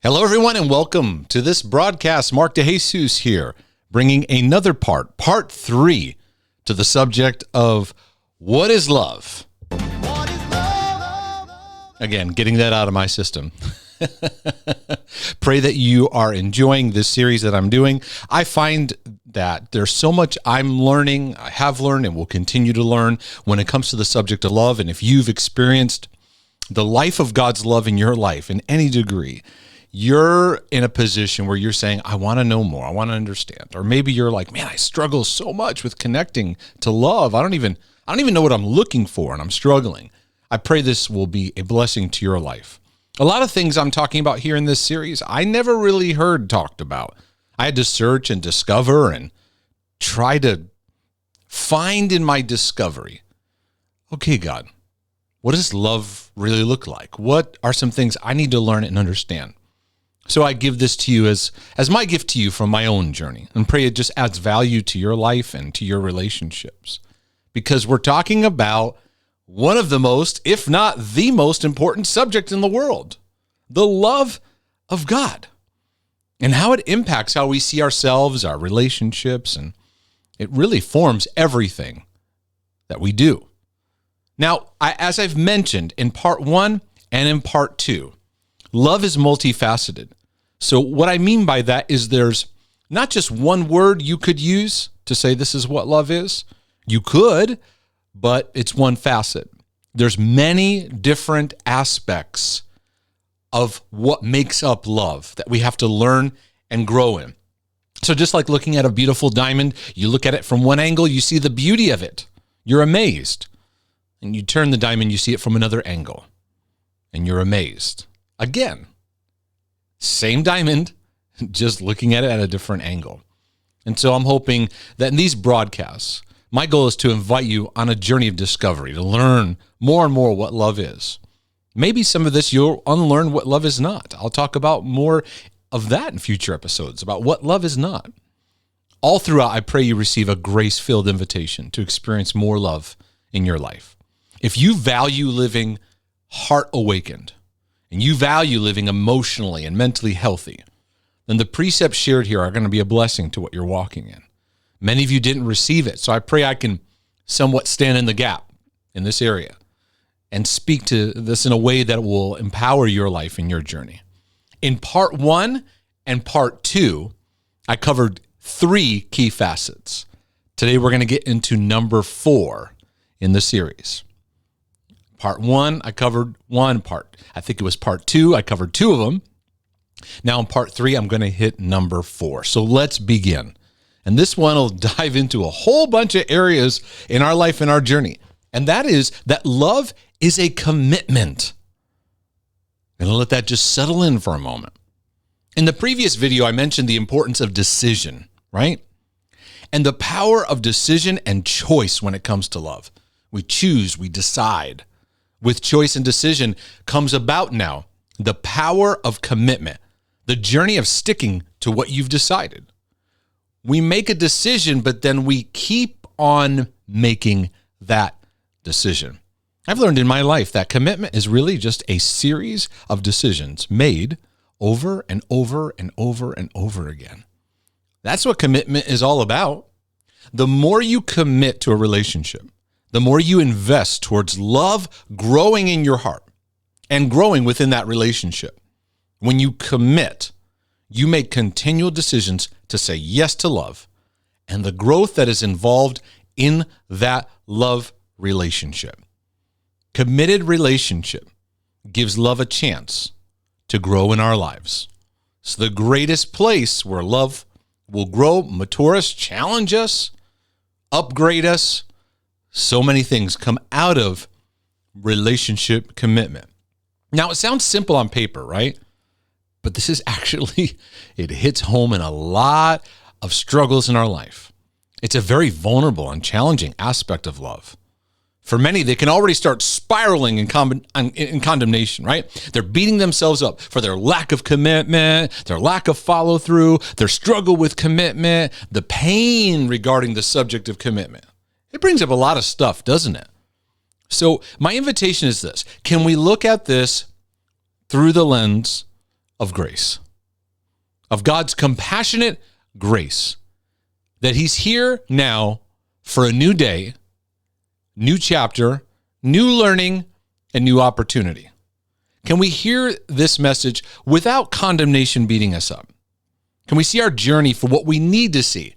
Hello, everyone, and welcome to this broadcast. Mark DeJesus here, bringing another part 3, to the subject of what is love? What is love? Again, getting that out of my system. Pray that you are enjoying this series that I'm doing. I find that there's so much I'm learning, I have learned, and will continue to learn when it comes to the subject of love. And if you've experienced the life of God's love in your life in any degree, you're in a position where you're saying, I want to know more. I want to understand. Or maybe you're like, man, I struggle so much with connecting to love. I don't even know what I'm looking for, and I'm struggling. I pray this will be a blessing to your life. A lot of things I'm talking about here in this series, I never really heard talked about. I had to search and discover and try to find in my discovery, okay, God, what does love really look like? What are some things I need to learn and understand? So I give this to you as my gift to you from my own journey, and pray it just adds value to your life and to your relationships, because we're talking about one of the most, if not the most important subject in the world, the love of God, and how it impacts how we see ourselves, our relationships, and it really forms everything that we do. Now, as I've mentioned in part 1 and in part 2, love is multifaceted. So what I mean by that is there's not just one word you could use to say this is what love is. You could, but it's one facet. There's many different aspects of what makes up love that we have to learn and grow in. So just like looking at a beautiful diamond, you look at it from one angle, you see the beauty of it. You're amazed. And you turn the diamond, you see it from another angle, and you're amazed. Again, same diamond, just looking at it at a different angle. And so I'm hoping that in these broadcasts, my goal is to invite you on a journey of discovery, to learn more and more what love is. Maybe some of this you'll unlearn what love is not. I'll talk about more of that in future episodes, about what love is not. All throughout, I pray you receive a grace-filled invitation to experience more love in your life. If you value living heart awakened, and you value living emotionally and mentally healthy, then the precepts shared here are going to be a blessing to what you're walking in. Many of you didn't receive it, so I pray I can somewhat stand in the gap in this area and speak to this in a way that will empower your life and your journey. In part 1 and part 2, I covered 3 key facets. Today we're going to get into number 4 in the series. Part 1, I covered one part. I think it was part 2. I covered 2 of them. Now in part 3, I'm going to hit number 4. So let's begin. And this one will dive into a whole bunch of areas in our life and our journey. And that is that love is a commitment. I'm going to let that just settle in for a moment. In the previous video, I mentioned the importance of decision, right? And the power of decision and choice when it comes to love. We choose, we decide. With choice and decision comes about now the power of commitment, the journey of sticking to what you've decided. We make a decision, but then we keep on making that decision. I've learned in my life that commitment is really just a series of decisions made over and over and over and over again. That's what commitment is all about. The more you commit to a relationship, the more you invest towards love growing in your heart and growing within that relationship. When you commit, you make continual decisions to say yes to love and the growth that is involved in that love relationship. Committed relationship gives love a chance to grow in our lives. It's the greatest place where love will grow, mature us, challenge us, upgrade us. So many things come out of relationship commitment. Now, it sounds simple on paper, right? But this is actually, it hits home in a lot of struggles in our life. It's a very vulnerable and challenging aspect of love. For many, they can already start spiraling in condemnation, right? They're beating themselves up for their lack of commitment, their lack of follow through, their struggle with commitment, the pain regarding the subject of commitment. It brings up a lot of stuff, doesn't it? So my invitation is this. Can we look at this through the lens of grace, of God's compassionate grace, that he's here now for a new day, new chapter, new learning, and new opportunity. Can we hear this message without condemnation beating us up? Can we see our journey for what we need to see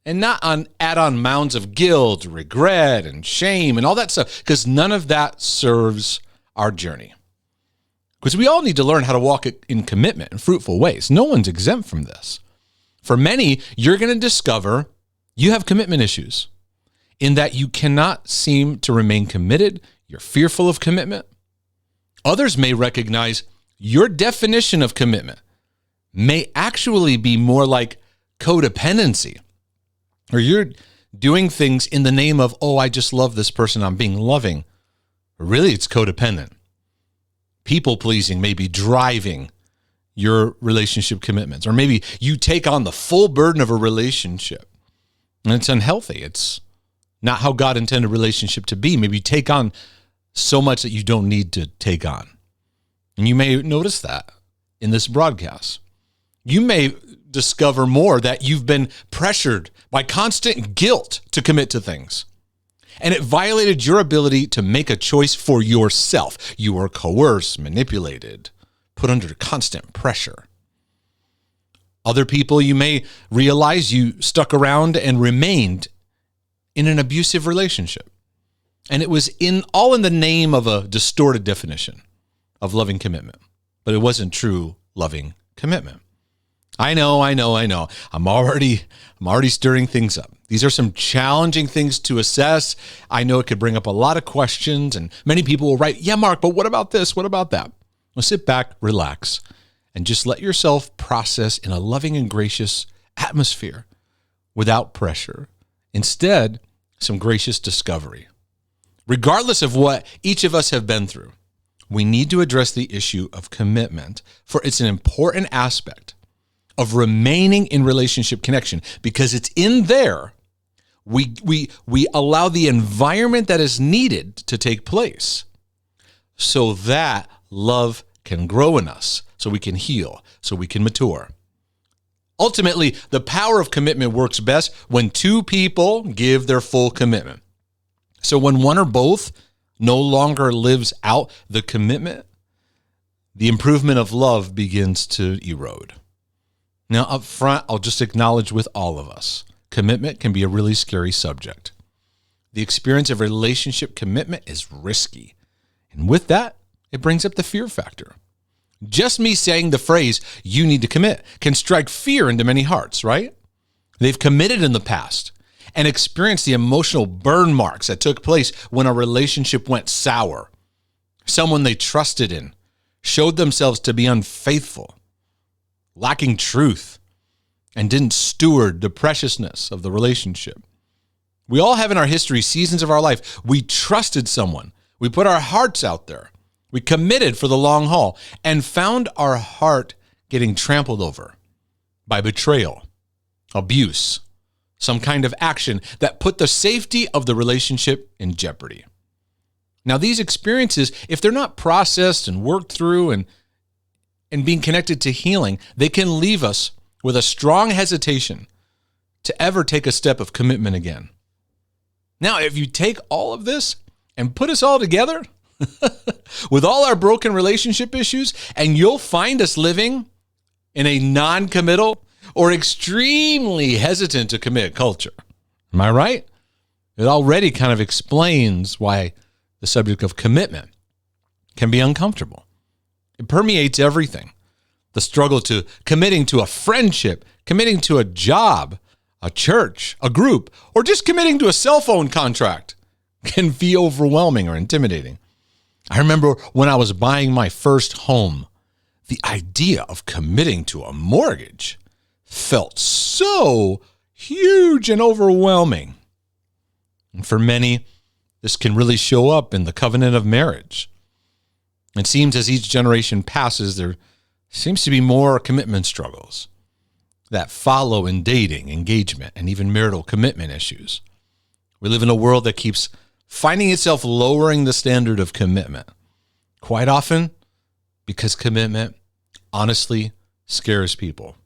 and not add on mounds of guilt, regret, and shame and all that stuff, because none of that serves our journey. Because we all need to learn how to walk in commitment in fruitful ways. No one's exempt from this. For many, you're going to discover you have commitment issues in that you cannot seem to remain committed. You're fearful of commitment. Others may recognize your definition of commitment may actually be more like codependency, or you're doing things in the name of, oh, I just love this person, I'm being loving. Really, it's codependent. People-pleasing may be driving your relationship commitments, or maybe you take on the full burden of a relationship, and it's unhealthy. It's not how God intended a relationship to be. Maybe you take on so much that you don't need to take on. And you may notice that in this broadcast. You may discover more that you've been pressured by constant guilt to commit to things. And it violated your ability to make a choice for yourself. You were coerced, manipulated, put under constant pressure. Other people, you may realize you stuck around and remained in an abusive relationship. And it was all in the name of a distorted definition of loving commitment. But it wasn't true loving commitment. I know. I'm already stirring things up. These are some challenging things to assess. I know it could bring up a lot of questions, and many people will write, yeah, Mark, but what about this? What about that? Well, sit back, relax, and just let yourself process in a loving and gracious atmosphere without pressure. Instead, some gracious discovery. Regardless of what each of us have been through, we need to address the issue of commitment, for it's an important aspect of remaining in relationship connection, because it's in there we allow the environment that is needed to take place so that love can grow in us, so we can heal, so we can mature. Ultimately, the power of commitment works best when two people give their full commitment. So when one or both no longer lives out the commitment, the improvement of love begins to erode. Now, up front, I'll just acknowledge with all of us, commitment can be a really scary subject. The experience of relationship commitment is risky. And with that, it brings up the fear factor. Just me saying the phrase, you need to commit, can strike fear into many hearts, right? They've committed in the past and experienced the emotional burn marks that took place when a relationship went sour. Someone they trusted in showed themselves to be unfaithful, lacking truth, and didn't steward the preciousness of the relationship. We all have in our history seasons of our life. We trusted someone. We put our hearts out there. We committed for the long haul and found our heart getting trampled over by betrayal, abuse, some kind of action that put the safety of the relationship in jeopardy. Now, these experiences, if they're not processed and worked through and being connected to healing, they can leave us with a strong hesitation to ever take a step of commitment again. Now, if you take all of this and put us all together with all our broken relationship issues, and you'll find us living in a non-committal or extremely hesitant to commit culture. Am I right? It already kind of explains why the subject of commitment can be uncomfortable. It permeates everything. The struggle to committing to a friendship, committing to a job, a church, a group, or just committing to a cell phone contract can be overwhelming or intimidating. I remember when I was buying my first home, the idea of committing to a mortgage felt so huge and overwhelming. And for many, this can really show up in the covenant of marriage. It seems as each generation passes, there seems to be more commitment struggles that follow in dating, engagement, and even marital commitment issues. We live in a world that keeps finding itself lowering the standard of commitment, quite often because commitment honestly scares people.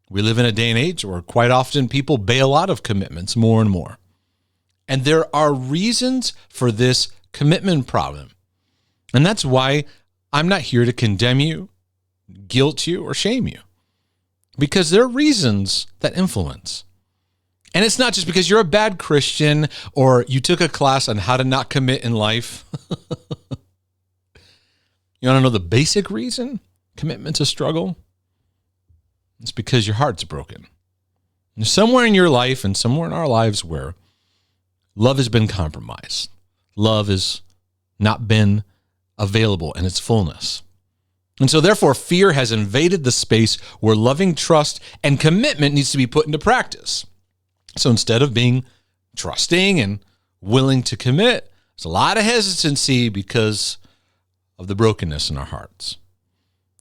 We live in a day and age where quite often people bail out of commitments more and more. And there are reasons for this commitment problem. And that's why I'm not here to condemn you, guilt you, or shame you. Because there are reasons that influence. And it's not just because you're a bad Christian or you took a class on how to not commit in life. You want to know the basic reason commitment's a struggle? It's because your heart's broken. There's somewhere in your life and somewhere in our lives where love has been compromised. Love has not been available in its fullness. And so therefore, fear has invaded the space where loving trust and commitment needs to be put into practice. So instead of being trusting and willing to commit, there's a lot of hesitancy because of the brokenness in our hearts,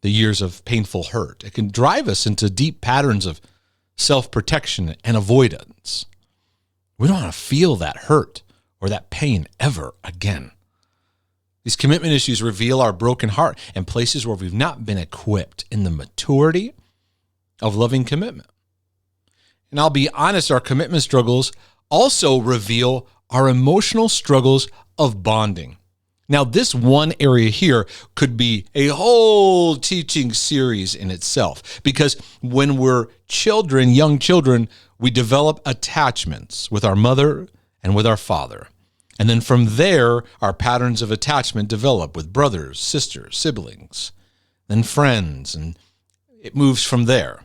the years of painful hurt. It can drive us into deep patterns of self-protection and avoidance. We don't want to feel that hurt or that pain ever again. These commitment issues reveal our broken heart and places where we've not been equipped in the maturity of loving commitment. And I'll be honest, our commitment struggles also reveal our emotional struggles of bonding. Now, this one area here could be a whole teaching series in itself, because when we're children, young children, we develop attachments with our mother and with our father. And then from there, our patterns of attachment develop with brothers, sisters, siblings, then friends, and it moves from there.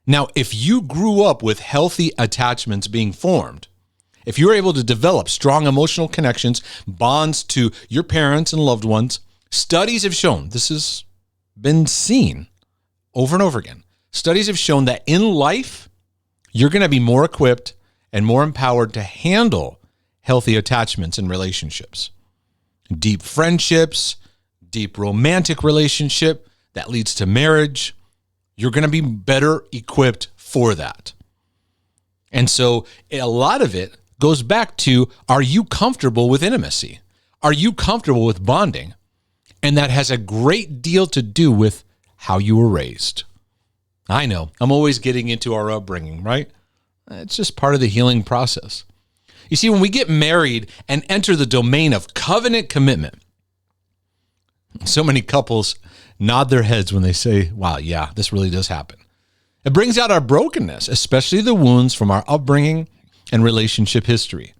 Now, if you grew up with healthy attachments being formed, if you're able to develop strong emotional connections, bonds to your parents and loved ones, studies have shown, this has been seen over and over again, studies have shown that in life, you're going to be more equipped and more empowered to handle healthy attachments and relationships. Deep friendships, deep romantic relationship that leads to marriage, you're going to be better equipped for that. And so a lot of it goes back to, are you comfortable with intimacy? Are you comfortable with bonding? And that has a great deal to do with how you were raised. I know, I'm always getting into our upbringing, right? It's just part of the healing process. You see, when we get married and enter the domain of covenant commitment, so many couples nod their heads when they say, wow, yeah, this really does happen. It brings out our brokenness, especially the wounds from our upbringing and relationship history.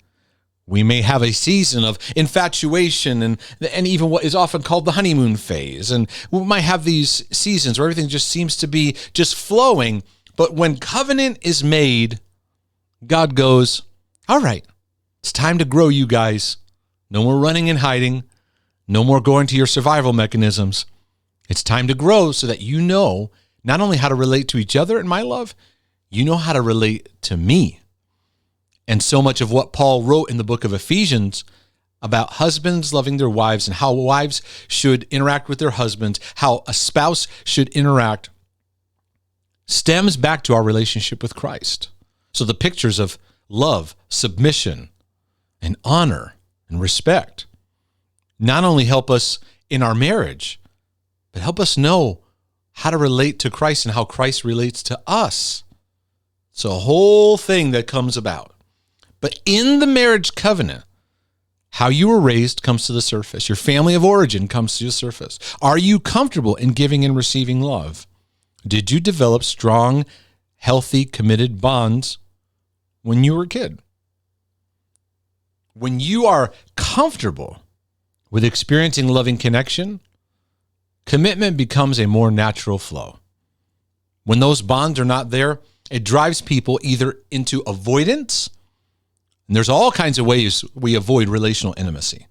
We may have a season of infatuation and even what is often called the honeymoon phase. And we might have these seasons where everything just seems to be just flowing. But when covenant is made, God goes, all right, it's time to grow, you guys. No more running and hiding. No more going to your survival mechanisms. It's time to grow so that you know not only how to relate to each other in my love, you know how to relate to me. And so much of what Paul wrote in the book of Ephesians about husbands loving their wives and how wives should interact with their husbands, how a spouse should interact, stems back to our relationship with Christ. So the pictures of love, submission, and honor and respect not only help us in our marriage, but help us know how to relate to Christ and how Christ relates to us. It's a whole thing that comes about. But in the marriage covenant, how you were raised comes to the surface. Your family of origin comes to the surface. Are you comfortable in giving and receiving love? Did you develop strong, healthy, committed bonds when you were a kid? When you are comfortable with experiencing loving connection, commitment becomes a more natural flow. When those bonds are not there, it drives people either into avoidance, and there's all kinds of ways we avoid relational intimacy.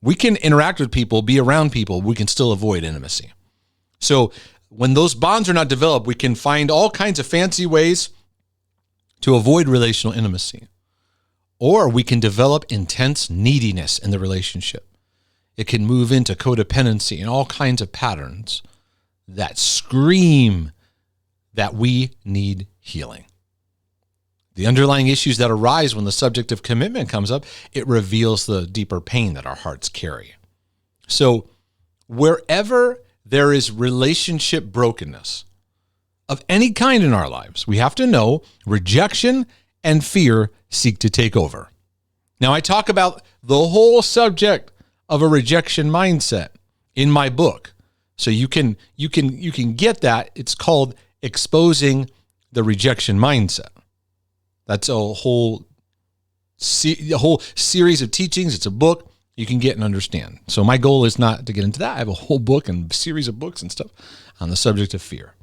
We can interact with people, be around people, we can still avoid intimacy. So when those bonds are not developed, we can find all kinds of fancy ways to avoid relational intimacy. Or we can develop intense neediness in the relationship. It can move into codependency and all kinds of patterns that scream that we need healing. The underlying issues that arise when the subject of commitment comes up, it reveals the deeper pain that our hearts carry. So wherever there is relationship brokenness of any kind in our lives, we have to know rejection and fear seek to take over. Now, I talk about the whole subject of a rejection mindset in my book. So you can get that. It's called Exposing the Rejection Mindset. That's a whole series of teachings. It's a book you can get and understand. So my goal is not to get into that. I have a whole book and series of books and stuff on the subject of fear.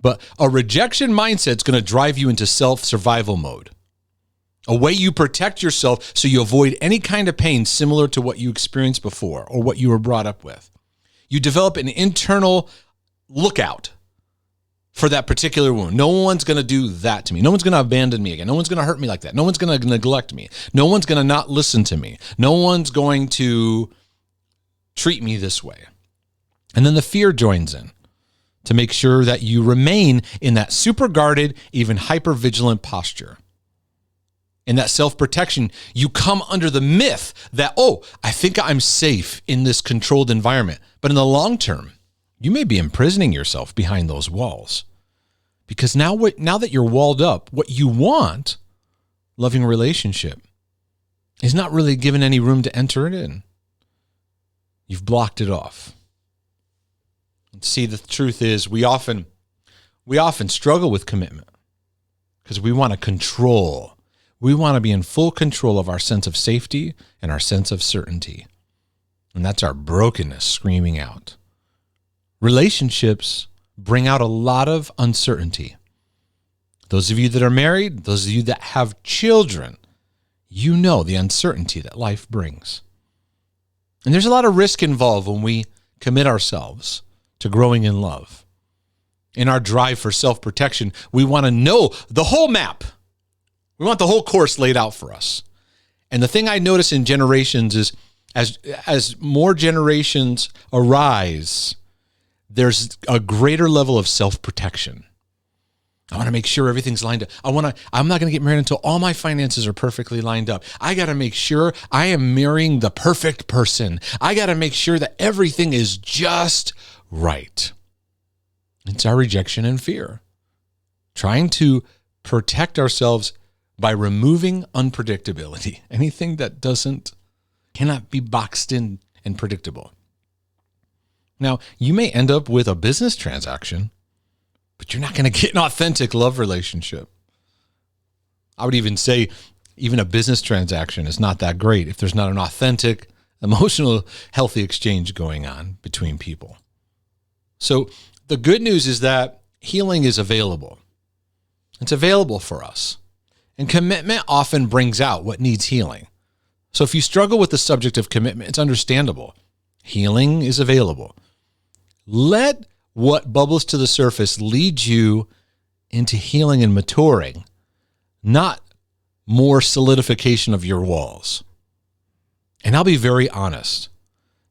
But a rejection mindset is going to drive you into self-survival mode, a way you protect yourself so you avoid any kind of pain similar to what you experienced before or what you were brought up with. You develop an internal lookout for that particular wound. No one's going to do that to me. No one's going to abandon me again. No one's going to hurt me like that. No one's going to neglect me. No one's going to not listen to me. No one's going to treat me this way. And then the fear joins in to make sure that you remain in that super guarded, even hyper vigilant posture. In that self-protection, you come under the myth that, oh, I think I'm safe in this controlled environment. But in the long term, you may be imprisoning yourself behind those walls. Because now that you're walled up, what you want, loving relationship, is not really given any room to enter it in. You've blocked it off. And see, the truth is we often struggle with commitment because we want to control. We want to be in full control of our sense of safety and our sense of certainty. And that's our brokenness screaming out. Relationships bring out a lot of uncertainty. Those of you that are married, those of you that have children, you know the uncertainty that life brings. And there's a lot of risk involved when we commit ourselves to growing in love. In our drive for self-protection, we want to know the whole map. We want the whole course laid out for us. And the thing I notice in generations is as more generations arise, there's a greater level of self-protection. I want to make sure everything's lined up. I'm not going to get married until all my finances are perfectly lined up. I got to make sure I am marrying the perfect person. I got to make sure that everything is just right. It's our rejection and fear. Trying to protect ourselves by removing unpredictability. Anything that cannot be boxed in and predictable. Now, you may end up with a business transaction, but you're not going to get an authentic love relationship. I would even say even a business transaction is not that great if there's not an authentic, emotional, healthy exchange going on between people. So the good news is that healing is available. It's available for us. And commitment often brings out what needs healing. So if you struggle with the subject of commitment, it's understandable. Healing is available. Let what bubbles to the surface lead you into healing and maturing, not more solidification of your walls. And I'll be very honest.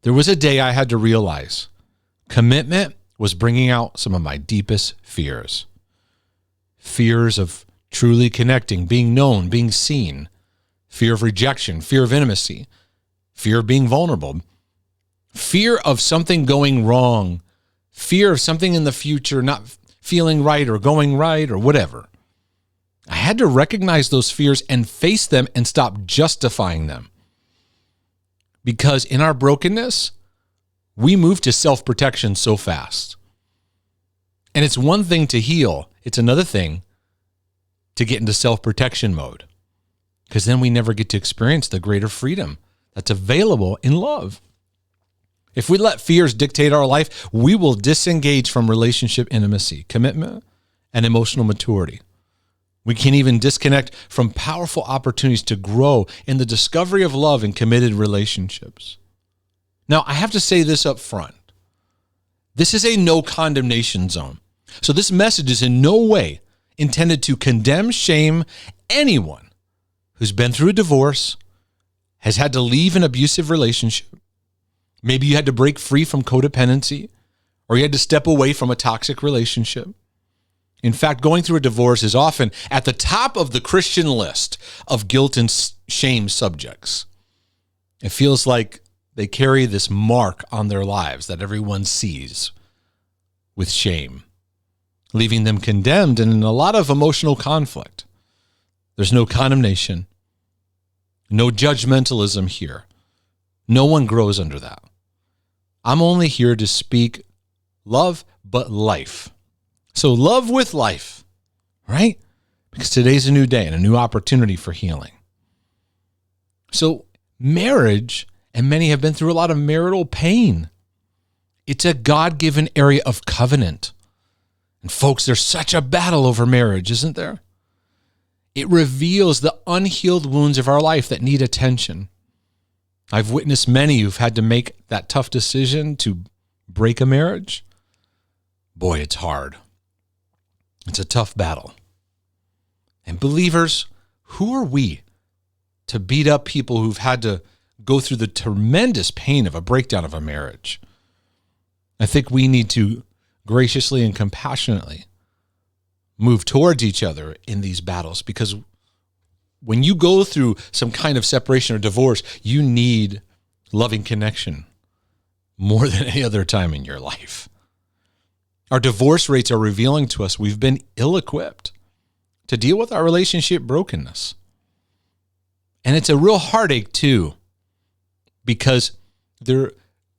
There was a day I had to realize commitment was bringing out some of my deepest fears. Fears of truly connecting, being known, being seen. Fear of rejection, fear of intimacy, fear of being vulnerable, fear of something going wrong, fear of something in the future not feeling right or going right or whatever. I had to recognize those fears and face them and stop justifying them. Because in our brokenness, we move to self-protection so fast. And it's one thing to heal. It's another thing to get into self-protection mode. Because then we never get to experience the greater freedom that's available in love. If we let fears dictate our life, we will disengage from relationship intimacy, commitment, and emotional maturity. We can even disconnect from powerful opportunities to grow in the discovery of love in committed relationships. Now, I have to say this up front. This is a no condemnation zone. So this message is in no way intended to condemn, shame anyone who's been through a divorce, has had to leave an abusive relationship. Maybe you had to break free from codependency, or you had to step away from a toxic relationship. In fact, going through a divorce is often at the top of the Christian list of guilt and shame subjects. It feels like they carry this mark on their lives that everyone sees with shame, leaving them condemned and in a lot of emotional conflict. There's no condemnation, no judgmentalism here. No one grows under that. I'm only here to speak love, but life. So love with life, right? Because today's a new day and a new opportunity for healing. So marriage, and many have been through a lot of marital pain. It's a God-given area of covenant. And folks, there's such a battle over marriage, isn't there? It reveals the unhealed wounds of our life that need attention. I've witnessed many who've had to make that tough decision to break a marriage. Boy, it's hard. It's a tough battle. And believers, who are we to beat up people who've had to go through the tremendous pain of a breakdown of a marriage? I think we need to graciously and compassionately move towards each other in these battles, because when you go through some kind of separation or divorce, you need loving connection more than any other time in your life. Our divorce rates are revealing to us we've been ill-equipped to deal with our relationship brokenness. And it's a real heartache too, because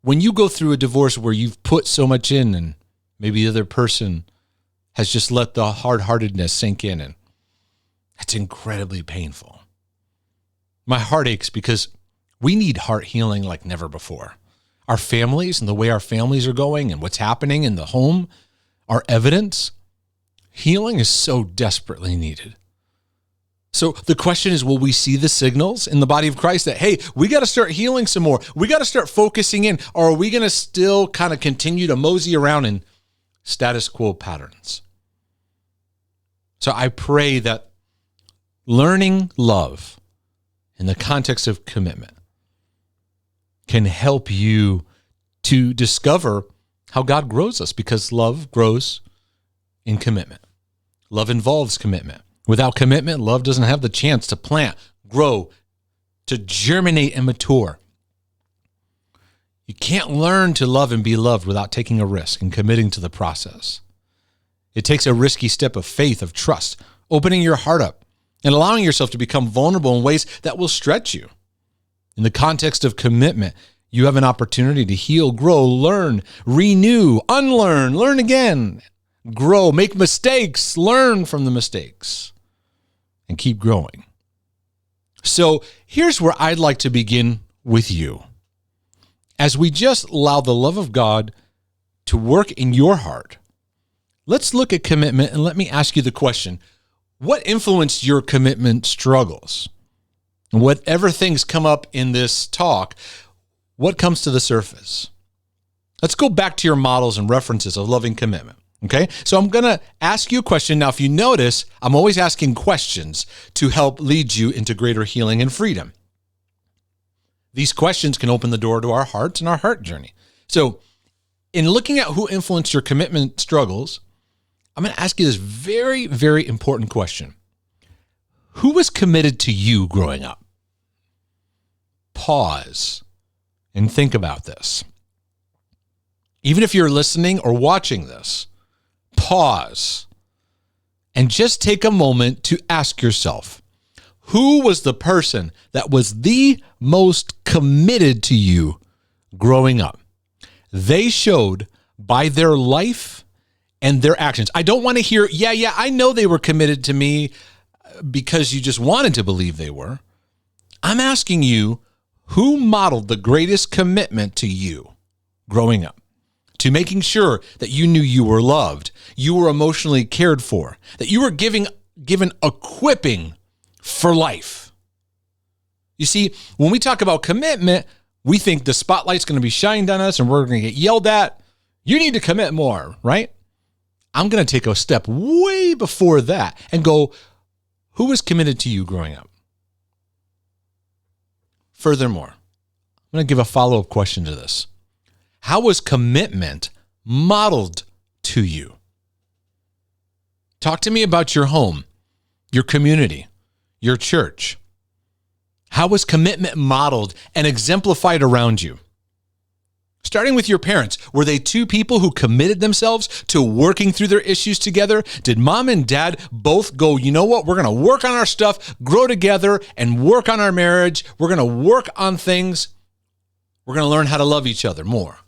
when you go through a divorce where you've put so much in and maybe the other person has just let the hard-heartedness sink in, and it's incredibly painful. My heart aches because we need heart healing like never before. Our families and the way our families are going and what's happening in the home are evidence. Healing is so desperately needed. So the question is, will we see the signals in the body of Christ that, hey, we got to start healing some more. We got to start focusing in, or are we going to still kind of continue to mosey around in status quo patterns? So I pray that learning love in the context of commitment can help you to discover how God grows us, because love grows in commitment. Love involves commitment. Without commitment, love doesn't have the chance to plant, grow, to germinate and mature. You can't learn to love and be loved without taking a risk and committing to the process. It takes a risky step of faith, of trust, opening your heart up and allowing yourself to become vulnerable in ways that will stretch you. In the context of commitment, you have an opportunity to heal, grow, learn, renew, unlearn, learn again, grow, make mistakes, learn from the mistakes, and keep growing. So here's where I'd like to begin with you. As we just allow the love of God to work in your heart, let's look at commitment, and let me ask you the question: what influenced your commitment struggles? And whatever things come up in this talk, what comes to the surface? Let's go back to your models and references of loving commitment. Okay, so I'm going to ask you a question. Now, if you notice, I'm always asking questions to help lead you into greater healing and freedom. These questions can open the door to our hearts and our heart journey. So in looking at who influenced your commitment struggles, I'm going to ask you this very, very important question. Who was committed to you growing up? Pause and think about this. Even if you're listening or watching this, pause and just take a moment to ask yourself, who was the person that was the most committed to you growing up? They showed by their life and their actions. I don't want to hear, yeah, I know they were committed to me because you just wanted to believe they were. I'm asking you, who modeled the greatest commitment to you growing up? To making sure that you knew you were loved, you were emotionally cared for, that you were given equipping for life. You see, when we talk about commitment, we think the spotlight's going to be shined on us and we're going to get yelled at. You need to commit more, right? I'm going to take a step way before that and go, who was committed to you growing up? Furthermore, I'm going to give a follow-up question to this. How was commitment modeled to you? Talk to me about your home, your community, your church. How was commitment modeled and exemplified around you? Starting with your parents, were they two people who committed themselves to working through their issues together? Did mom and dad both go, you know what, we're going to work on our stuff, grow together, and work on our marriage. We're going to work on things. We're going to learn how to love each other more.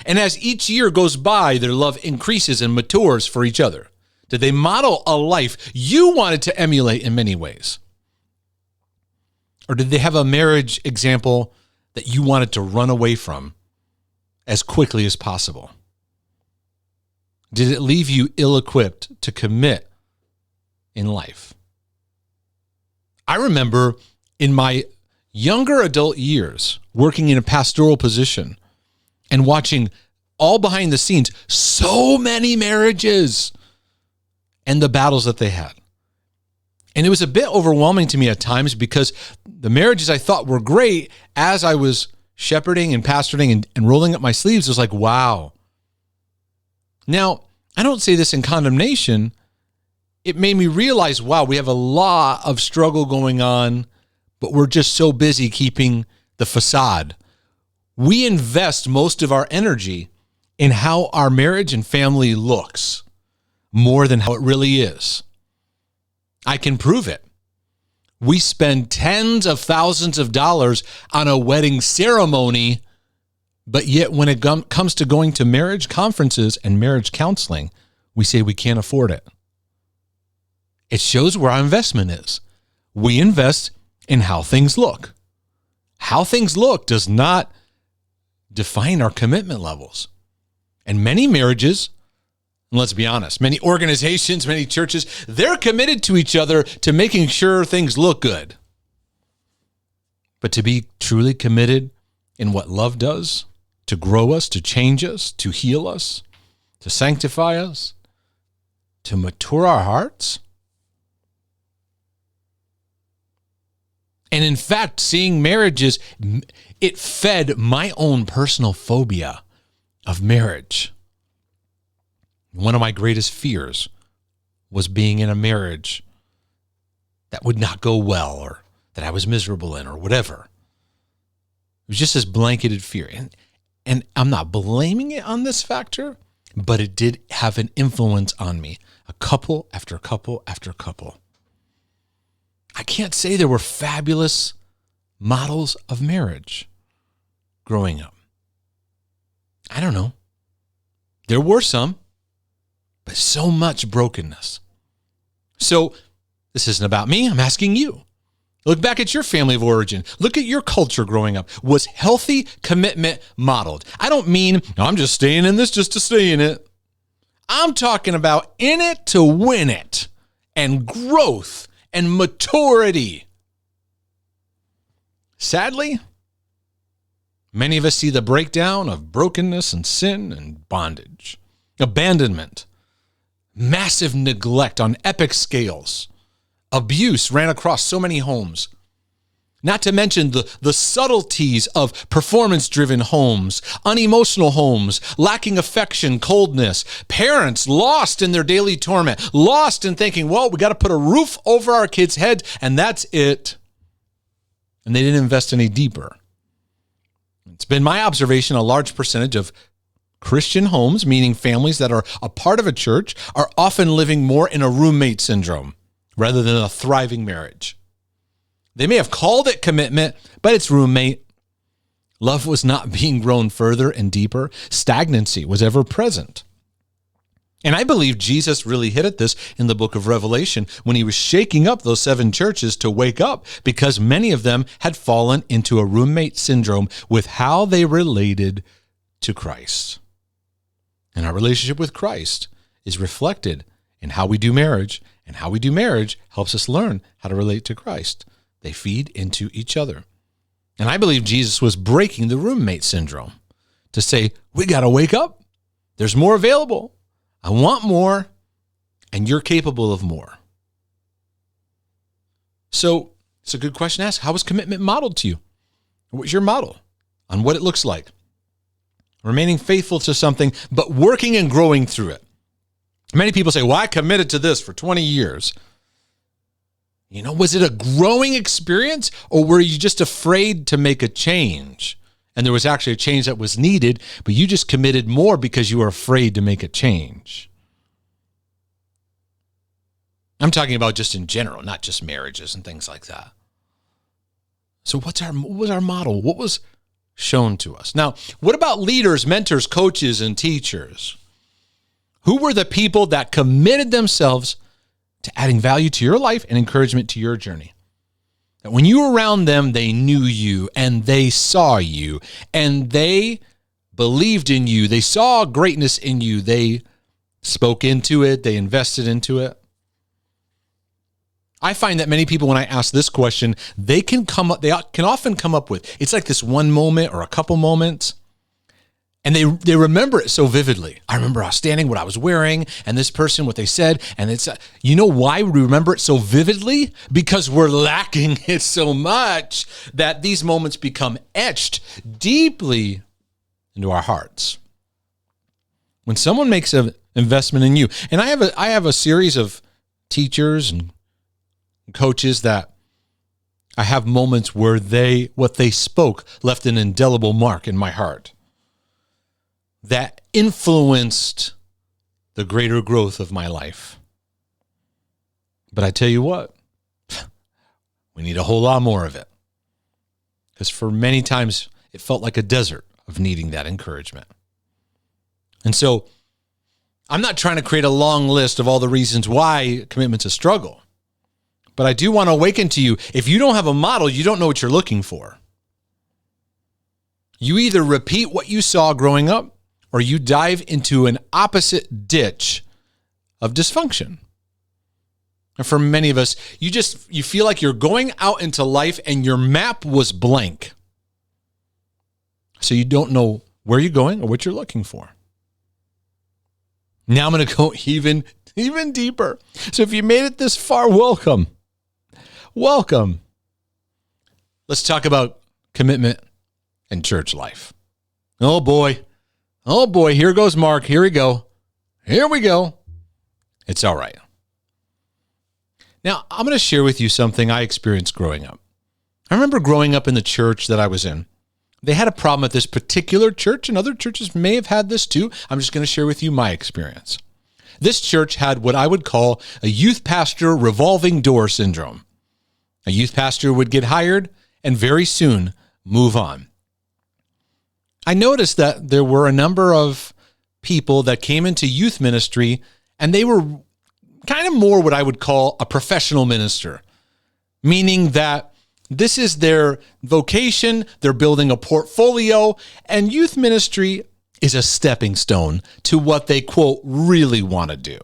And as each year goes by, their love increases and matures for each other. Did they model a life you wanted to emulate in many ways? Or did they have a marriage example that you wanted to run away from as quickly as possible? Did it leave you ill-equipped to commit in life? I remember in my younger adult years working in a pastoral position and watching all behind the scenes so many marriages and the battles that they had. And it was a bit overwhelming to me at times because the marriages I thought were great, as I was shepherding and pastoring and rolling up my sleeves, was like, wow. Now, I don't say this in condemnation. It made me realize, wow, we have a lot of struggle going on, but we're just so busy keeping the facade. We invest most of our energy in how our marriage and family looks more than how it really is. I can prove it. We spend tens of thousands of dollars on a wedding ceremony, but yet when it comes to going to marriage conferences and marriage counseling, we say we can't afford it. It shows where our investment is. We invest in how things look. How things look does not define our commitment levels. And many marriages, and let's be honest, many organizations, many churches, they're committed to each other to making sure things look good. But to be truly committed in what love does, to grow us, to change us, to heal us, to sanctify us, to mature our hearts. And in fact, seeing marriages, it fed my own personal phobia of marriage. One of my greatest fears was being in a marriage that would not go well or that I was miserable in or whatever. It was just this blanketed fear. And I'm not blaming it on this factor, but it did have an influence on me, a couple after couple after couple. I can't say there were fabulous models of marriage growing up. I don't know. There were some. But so much brokenness. So this isn't about me. I'm asking you. Look back at your family of origin. Look at your culture growing up. Was healthy commitment modeled? I don't mean, I'm just staying in this just to stay in it. I'm talking about in it to win it and growth and maturity. Sadly, many of us see the breakdown of brokenness and sin and bondage, abandonment, massive neglect on epic scales. Abuse ran across so many homes. Not to mention the subtleties of performance-driven homes, unemotional homes, lacking affection, coldness, parents lost in their daily torment, lost in thinking, well, we got to put a roof over our kids' heads, and that's it. And they didn't invest any deeper. It's been my observation a large percentage of Christian homes, meaning families that are a part of a church, are often living more in a roommate syndrome rather than a thriving marriage. They may have called it commitment, but it's roommate. Love was not being grown further and deeper. Stagnancy was ever present. And I believe Jesus really hit at this in the book of Revelation when he was shaking up those 7 churches to wake up because many of them had fallen into a roommate syndrome with how they related to Christ. And our relationship with Christ is reflected in how we do marriage, and how we do marriage helps us learn how to relate to Christ. They feed into each other. And I believe Jesus was breaking the roommate syndrome to say, we got to wake up. There's more available. I want more, and you're capable of more. So it's a good question to ask. How was commitment modeled to you? What's your model on what it looks like? Remaining faithful to something, but working and growing through it. Many people say, well, I committed to this for 20 years. You know, was it a growing experience, or were you just afraid to make a change and there was actually a change that was needed, but you just committed more because you were afraid to make a change. I'm talking about just in general, not just marriages and things like that. So what was our model? What was shown to us? Now, what about leaders, mentors, coaches, and teachers? Who were the people that committed themselves to adding value to your life and encouragement to your journey? That when you were around them, they knew you and they saw you and they believed in you. They saw greatness in you. They spoke into it. They invested into it. I find that many people, when I ask this question, they can often come up with, it's like this one moment or a couple moments, and they remember it so vividly. I remember I was standing, what I was wearing, and this person, what they said, and it's, you know why we remember it so vividly? Because we're lacking it so much that these moments become etched deeply into our hearts. When someone makes an investment in you, and I have a series of teachers and coaches that I have moments where what they spoke left an indelible mark in my heart that influenced the greater growth of my life. But I tell you what, we need a whole lot more of it, because for many times it felt like a desert of needing that encouragement. And so I'm not trying to create a long list of all the reasons why commitment's a struggle. But I do want to awaken to you, if you don't have a model, you don't know what you're looking for. You either repeat what you saw growing up, or you dive into an opposite ditch of dysfunction. And for many of us, you feel like you're going out into life and your map was blank. So you don't know where you're going or what you're looking for. Now I'm going to go even deeper. So if you made it this far, welcome. Welcome. Let's talk about commitment and church life. Oh boy, here goes Mark. Here we go. It's all right. Now, I'm going to share with you something I experienced growing up. I remember growing up in the church that I was in. They had a problem at this particular church, and other churches may have had this too. I'm just going to share with you my experience. This church had what I would call a youth pastor revolving door syndrome. A youth pastor would get hired and very soon move on. I noticed that there were a number of people that came into youth ministry, and they were kind of more what I would call a professional minister, meaning that this is their vocation, they're building a portfolio, and youth ministry is a stepping stone to what they, quote, really want to do.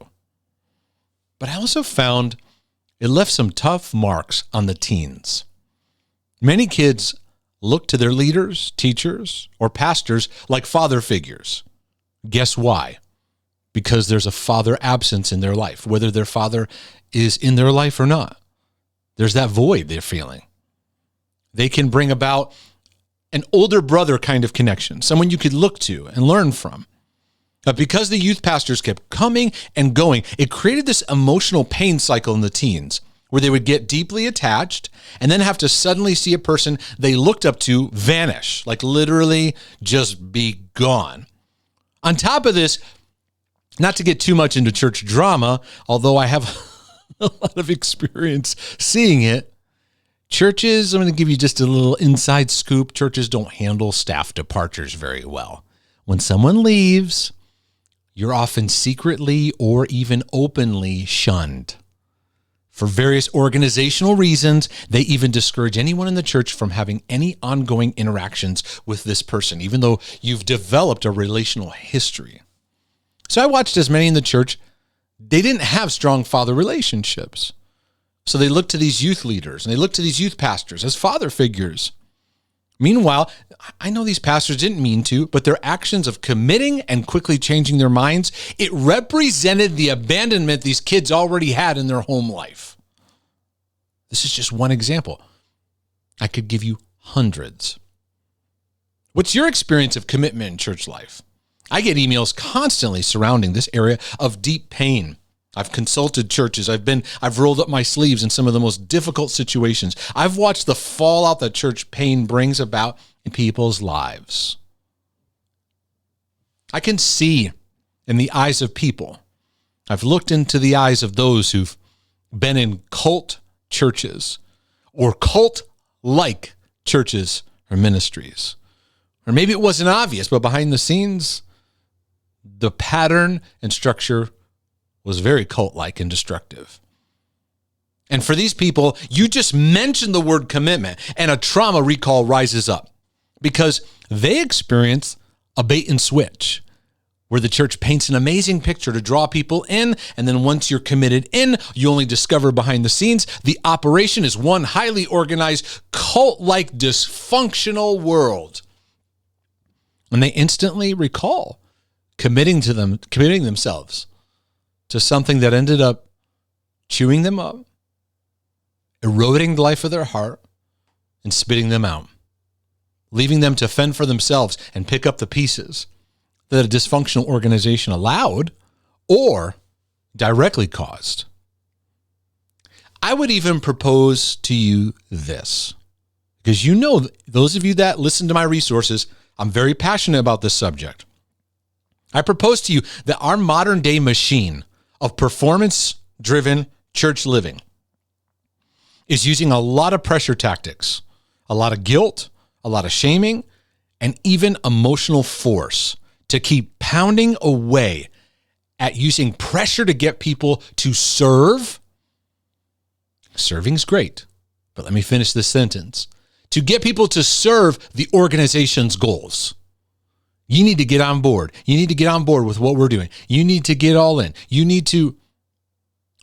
But I also found it left some tough marks on the teens. Many kids look to their leaders, teachers, or pastors like father figures. Guess why? Because there's a father absence in their life, whether their father is in their life or not. There's that void they're feeling. They can bring about an older brother kind of connection, someone you could look to and learn from. But because the youth pastors kept coming and going, it created this emotional pain cycle in the teens where they would get deeply attached and then have to suddenly see a person they looked up to vanish, like literally just be gone. On top of this, not to get too much into church drama, although I have a lot of experience seeing it, churches, I'm going to give you just a little inside scoop, churches don't handle staff departures very well. When someone leaves, you're often secretly or even openly shunned. For various organizational reasons, they even discourage anyone in the church from having any ongoing interactions with this person, even though you've developed a relational history. So I watched as many in the church, they didn't have strong father relationships. So they looked to these youth leaders and they looked to these youth pastors as father figures. Meanwhile, I know these pastors didn't mean to, but their actions of committing and quickly changing their minds, it represented the abandonment these kids already had in their home life. This is just one example. I could give you hundreds. What's your experience of commitment in church life? I get emails constantly surrounding this area of deep pain. I've consulted churches. I've rolled up my sleeves in some of the most difficult situations. I've watched the fallout that church pain brings about in people's lives. I can see in the eyes of people. I've looked into the eyes of those who've been in cult churches or cult-like churches or ministries. Or maybe it wasn't obvious, but behind the scenes, the pattern and structure was very cult-like and destructive. And for these people, you just mention the word commitment and a trauma recall rises up because they experience a bait and switch where the church paints an amazing picture to draw people in, and then once you're committed in, you only discover behind the scenes the operation is one highly organized, cult-like, dysfunctional world. And they instantly recall committing themselves to something that ended up chewing them up, eroding the life of their heart, and spitting them out, leaving them to fend for themselves and pick up the pieces that a dysfunctional organization allowed or directly caused. I would even propose to you this, because you know, those of you that listen to my resources, I'm very passionate about this subject. I propose to you that our modern day machine of performance-driven church living is using a lot of pressure tactics, a lot of guilt, a lot of shaming, and even emotional force to keep pounding away at using pressure to get people to serve. Serving's great, but let me finish this sentence. To get people to serve the organization's goals. You need to get on board. You need to get on board with what we're doing. You need to get all in. You need to,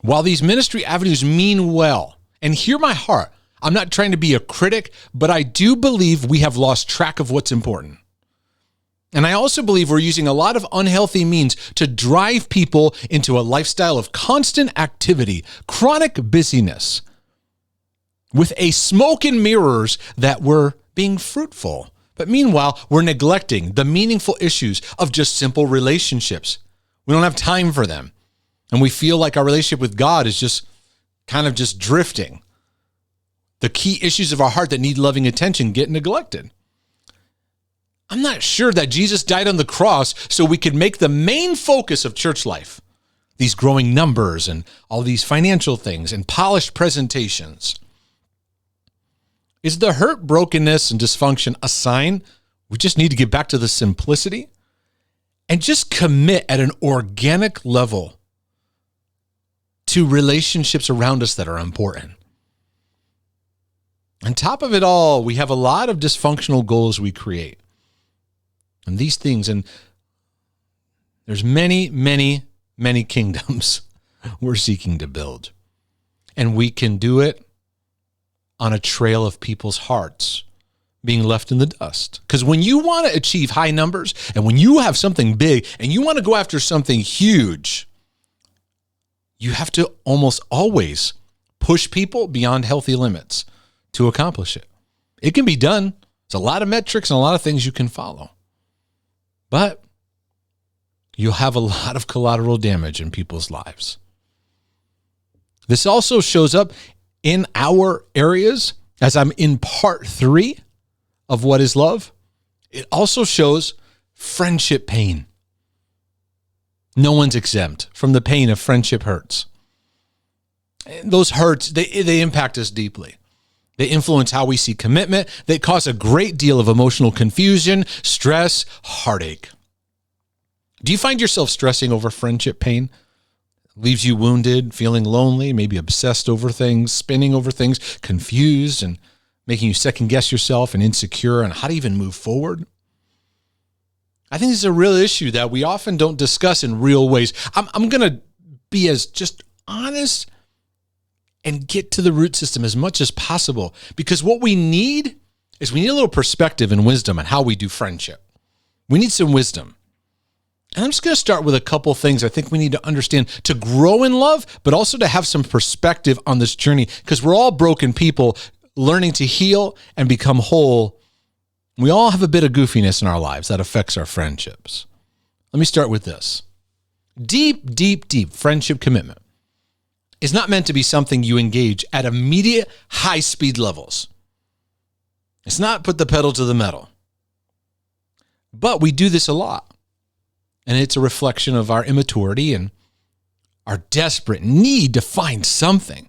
while these ministry avenues mean well, and hear my heart, I'm not trying to be a critic, but I do believe we have lost track of what's important. And I also believe we're using a lot of unhealthy means to drive people into a lifestyle of constant activity, chronic busyness, with a smoke and mirrors that we're being fruitful. But meanwhile, we're neglecting the meaningful issues of just simple relationships. We don't have time for them. And we feel like our relationship with God is just kind of just drifting. The key issues of our heart that need loving attention get neglected. I'm not sure that Jesus died on the cross so we could make the main focus of church life these growing numbers and all these financial things and polished presentations. Is the hurt, brokenness, and dysfunction a sign we just need to get back to the simplicity and just commit at an organic level to relationships around us that are important? On top of it all, we have a lot of dysfunctional goals we create. And these things, and there's many, many, many kingdoms we're seeking to build. And we can do it on a trail of people's hearts being left in the dust. Because when you want to achieve high numbers and when you have something big and you want to go after something huge, you have to almost always push people beyond healthy limits to accomplish it. It can be done. There's a lot of metrics and a lot of things you can follow. But you'll have a lot of collateral damage in people's lives. This also shows up in our areas, as I'm in part 3 of What is Love. It also shows friendship pain. No one's exempt from the pain of friendship hurts. And those hurts, they impact us deeply. They influence how we see commitment. They cause a great deal of emotional confusion, stress, heartache. Do you find yourself stressing over friendship pain? Leaves you wounded, feeling lonely, maybe obsessed over things, spinning over things, confused, and making you second guess yourself and insecure on how to even move forward? I think this is a real issue that we often don't discuss in real ways. I'm going to be as just honest and get to the root system as much as possible, because what we need is we need a little perspective and wisdom on how we do friendship. We need some wisdom. And I'm just going to start with a couple things I think we need to understand to grow in love, but also to have some perspective on this journey, because we're all broken people learning to heal and become whole. We all have a bit of goofiness in our lives that affects our friendships. Let me start with this. Deep, deep, deep friendship commitment is not meant to be something you engage at immediate high speed levels. It's not put the pedal to the metal. But we do this a lot. And it's a reflection of our immaturity and our desperate need to find something.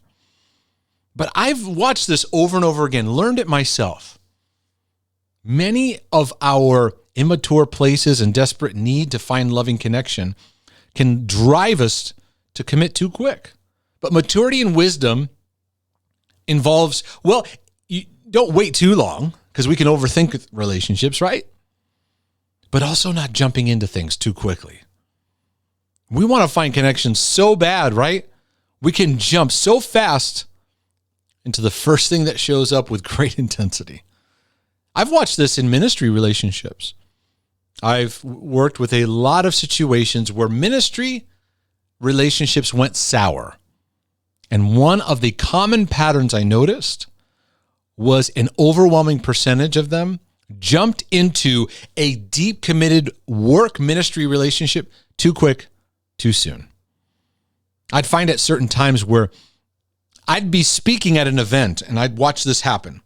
But I've watched this over and over again, learned it myself. Many of our immature places and desperate need to find loving connection can drive us to commit too quick. But maturity and wisdom involves, well, you don't wait too long because we can overthink relationships, right? But also not jumping into things too quickly. We want to find connections so bad, right? We can jump so fast into the first thing that shows up with great intensity. I've watched this in ministry relationships. I've worked with a lot of situations where ministry relationships went sour. And one of the common patterns I noticed was an overwhelming percentage of them jumped into a deep committed work ministry relationship too quick, too soon. I'd find at certain times where I'd be speaking at an event and I'd watch this happen.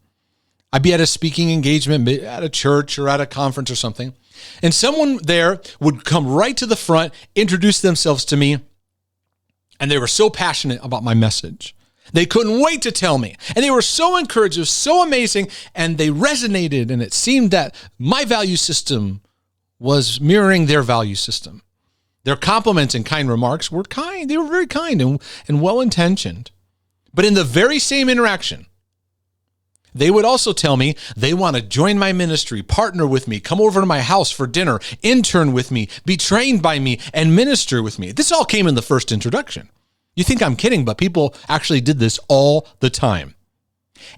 I'd be at a speaking engagement at a church or at a conference or something, and someone there would come right to the front, introduce themselves to me, and they were so passionate about my message. They couldn't wait to tell me, and they were so encouraged, it was so amazing, and they resonated, and it seemed that my value system was mirroring their value system. Their compliments and kind remarks were kind. They were very kind and well-intentioned. But in the very same interaction, they would also tell me they want to join my ministry, partner with me, come over to my house for dinner, intern with me, be trained by me, and minister with me. This all came in the first introduction. You think I'm kidding, but people actually did this all the time.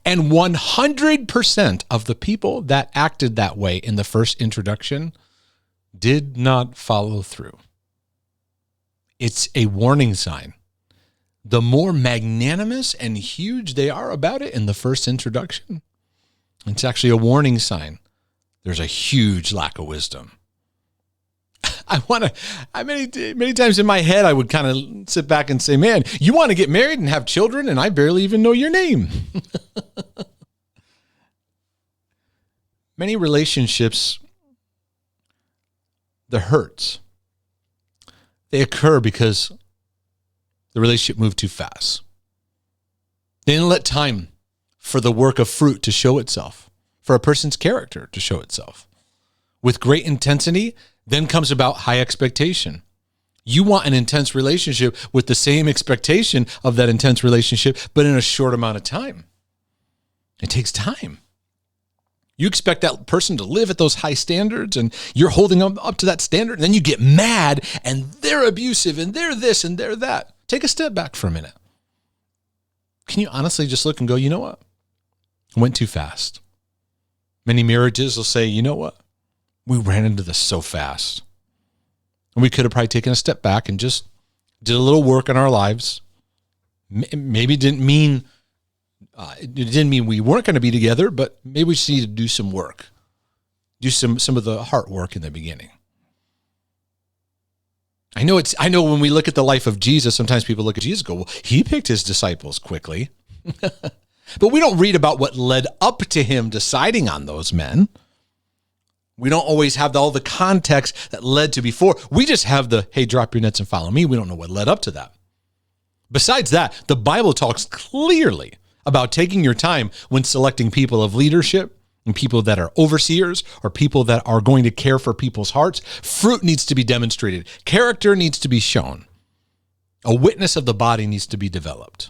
And 100% of the people that acted that way in the first introduction did not follow through. It's a warning sign. The more magnanimous and huge they are about it in the first introduction, it's actually a warning sign. There's a huge lack of wisdom. Many times in my head, I would kind of sit back and say, man, you want to get married and have children, and I barely even know your name. Many relationships, the hurts, they occur because the relationship moved too fast. They didn't let time for the work of fruit to show itself, for a person's character to show itself. With great intensity, then comes about high expectation. You want an intense relationship with the same expectation of that intense relationship, but in a short amount of time. It takes time. You expect that person to live at those high standards, and you're holding them up to that standard, and then you get mad, and they're abusive, and they're this, and they're that. Take a step back for a minute. Can you honestly just look and go, you know what? I went too fast. Many marriages will say, you know what? We ran into this so fast. And we could have probably taken a step back and just did a little work on our lives. Maybe it didn't mean we weren't going to be together, but maybe we just need to do some work. Do some of the heart work in the beginning. I know when we look at the life of Jesus, sometimes people look at Jesus and go, well, he picked his disciples quickly. But we don't read about what led up to him deciding on those men. We don't always have all the context that led to before. We just have the, hey, drop your nets and follow me. We don't know what led up to that. Besides that, the Bible talks clearly about taking your time when selecting people of leadership and people that are overseers or people that are going to care for people's hearts. Fruit needs to be demonstrated. Character needs to be shown. A witness of the body needs to be developed.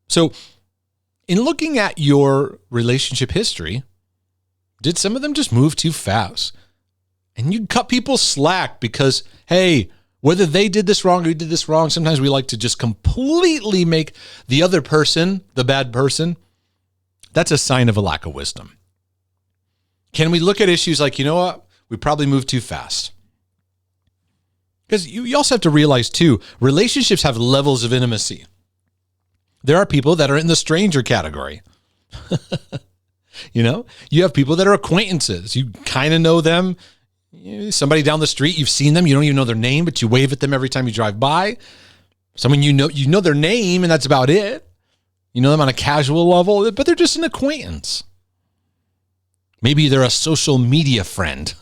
So in looking at your relationship history, did some of them just move too fast? And you cut people slack because, hey, whether they did this wrong or you did this wrong, sometimes we like to just completely make the other person the bad person. That's a sign of a lack of wisdom. Can we look at issues like, you know what? We probably moved too fast. Because you also have to realize, too, relationships have levels of intimacy. There are people that are in the stranger category. You have people that are acquaintances. You kind of know them. Somebody down the street, you've seen them. You don't even know their name, but you wave at them every time you drive by. Someone you know their name and that's about it. You know them on a casual level, but they're just an acquaintance. Maybe they're a social media friend,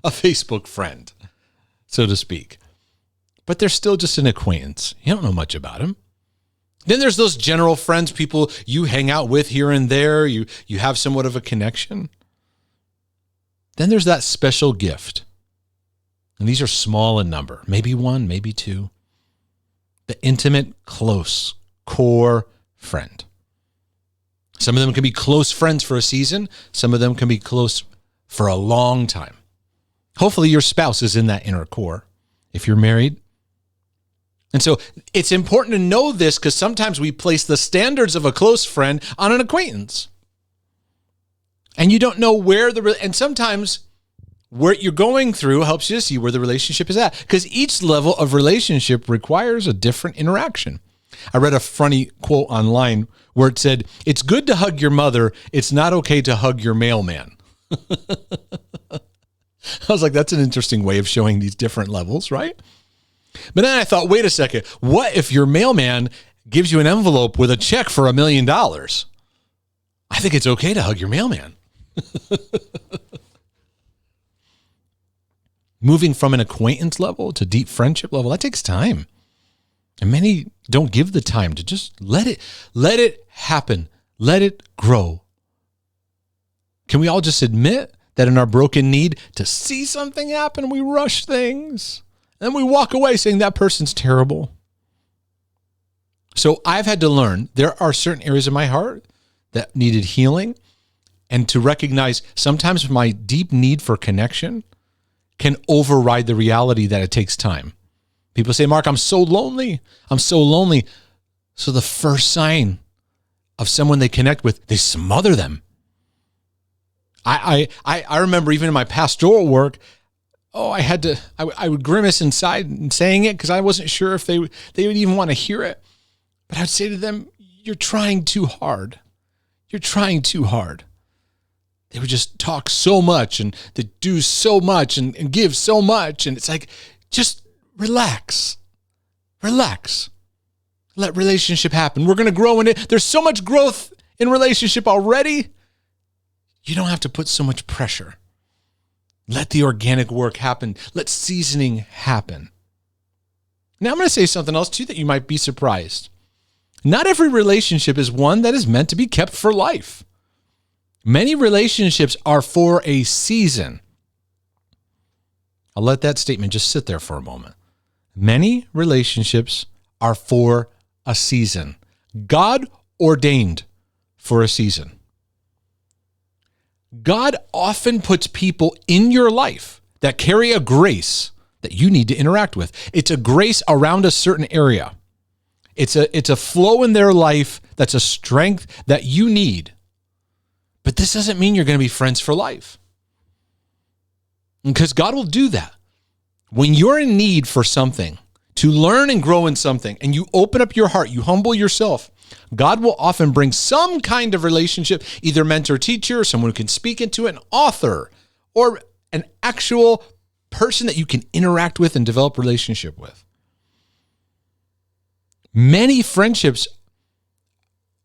a Facebook friend, so to speak. But they're still just an acquaintance. You don't know much about them. Then there's those general friends, people you hang out with here and there. You have somewhat of a connection. Then there's that special gift. And these are small in number, maybe one, maybe two. The intimate, close, core friend. Some of them can be close friends for a season. Some of them can be close for a long time. Hopefully your spouse is in that inner core if you're married. And so it's important to know this because sometimes we place the standards of a close friend on an acquaintance. And you don't know and sometimes where you're going through helps you to see where the relationship is at because each level of relationship requires a different interaction. I read a funny quote online where it said, "It's good to hug your mother. It's not okay to hug your mailman." I was like, that's an interesting way of showing these different levels, right? But then I thought, wait a second. What if your mailman gives you an envelope with a check for $1 million? I think it's okay to hug your mailman. Moving from an acquaintance level to deep friendship level, that takes time. And many don't give the time to just let it happen. Let it grow. Can we all just admit that in our broken need to see something happen, we rush things? And we walk away saying that person's terrible. So I've had to learn there are certain areas of my heart that needed healing and to recognize sometimes my deep need for connection can override the reality that it takes time. People say, Mark, I'm so lonely. I'm so lonely. So the first sign of someone they connect with, they smother them. I remember even in my pastoral work, I would grimace inside in saying it because I wasn't sure if they would even want to hear it. But I'd say to them, you're trying too hard. You're trying too hard. They would just talk so much and they do so much and give so much. And it's like, just relax. Relax. Let relationship happen. We're going to grow in it. There's so much growth in relationship already. You don't have to put so much pressure. Let the organic work happen. Let seasoning happen. Now I'm going to say something else too that you might be surprised. Not every relationship is one that is meant to be kept for life. Many relationships are for a season. I'll let that statement just sit there for a moment. Many relationships are for a season. God ordained for a season. God often puts people in your life that carry a grace that you need to interact with. It's a grace around a certain area. It's a flow in their life that's a strength that you need. But this doesn't mean you're going to be friends for life. Because God will do that. When you're in need for something, to learn and grow in something, and you open up your heart, you humble yourself, God will often bring some kind of relationship, either mentor, teacher, someone who can speak into it, an author, or an actual person that you can interact with and develop a relationship with. Many friendships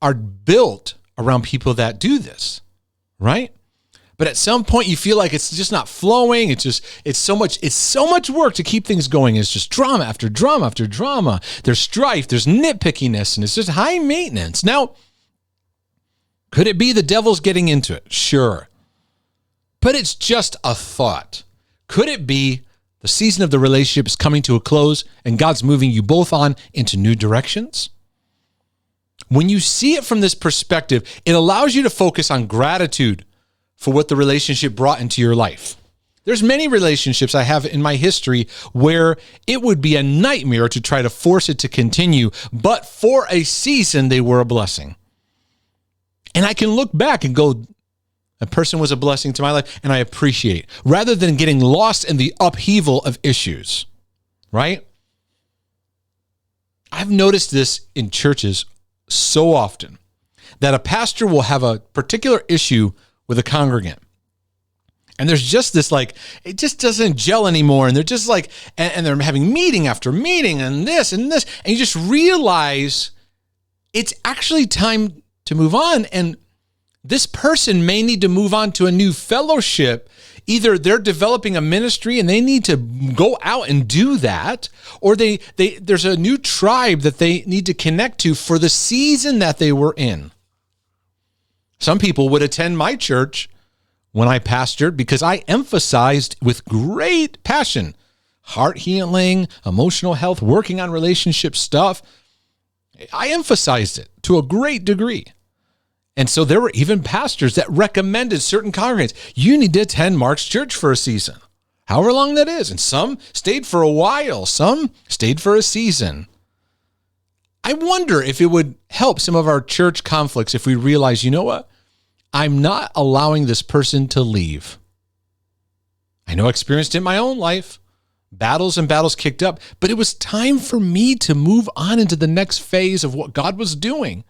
are built around people that do this, right? But at some point you feel like it's just not flowing. It's so much work to keep things going. It's just drama after drama after drama. There's strife, there's nitpickiness, and it's just high maintenance. Now, could it be the devil's getting into it? Sure. But it's just a thought. Could it be the season of the relationship is coming to a close and God's moving you both on into new directions? When you see it from this perspective, it allows you to focus on gratitude for what the relationship brought into your life. There's many relationships I have in my history where it would be a nightmare to try to force it to continue, but for a season, they were a blessing. And I can look back and go, a person was a blessing to my life, and I appreciate, rather than getting lost in the upheaval of issues, right? I've noticed this in churches so often that a pastor will have a particular issue with a congregant. And there's just this it just doesn't gel anymore. And they're just and they're having meeting after meeting and this. And you just realize it's actually time to move on. And this person may need to move on to a new fellowship. Either they're developing a ministry and they need to go out and do that, or there's a new tribe that they need to connect to for the season that they were in. Some people would attend my church when I pastored because I emphasized with great passion heart healing, emotional health, working on relationship stuff. I emphasized it to a great degree. And so there were even pastors that recommended certain congregants, you need to attend Mark's church for a season, however long that is. And some stayed for a while, some stayed for a season. I wonder if it would help some of our church conflicts if we realize, you know what? I'm not allowing this person to leave. I know I experienced it in my own life. Battles and battles kicked up, but it was time for me to move on into the next phase of what God was doing.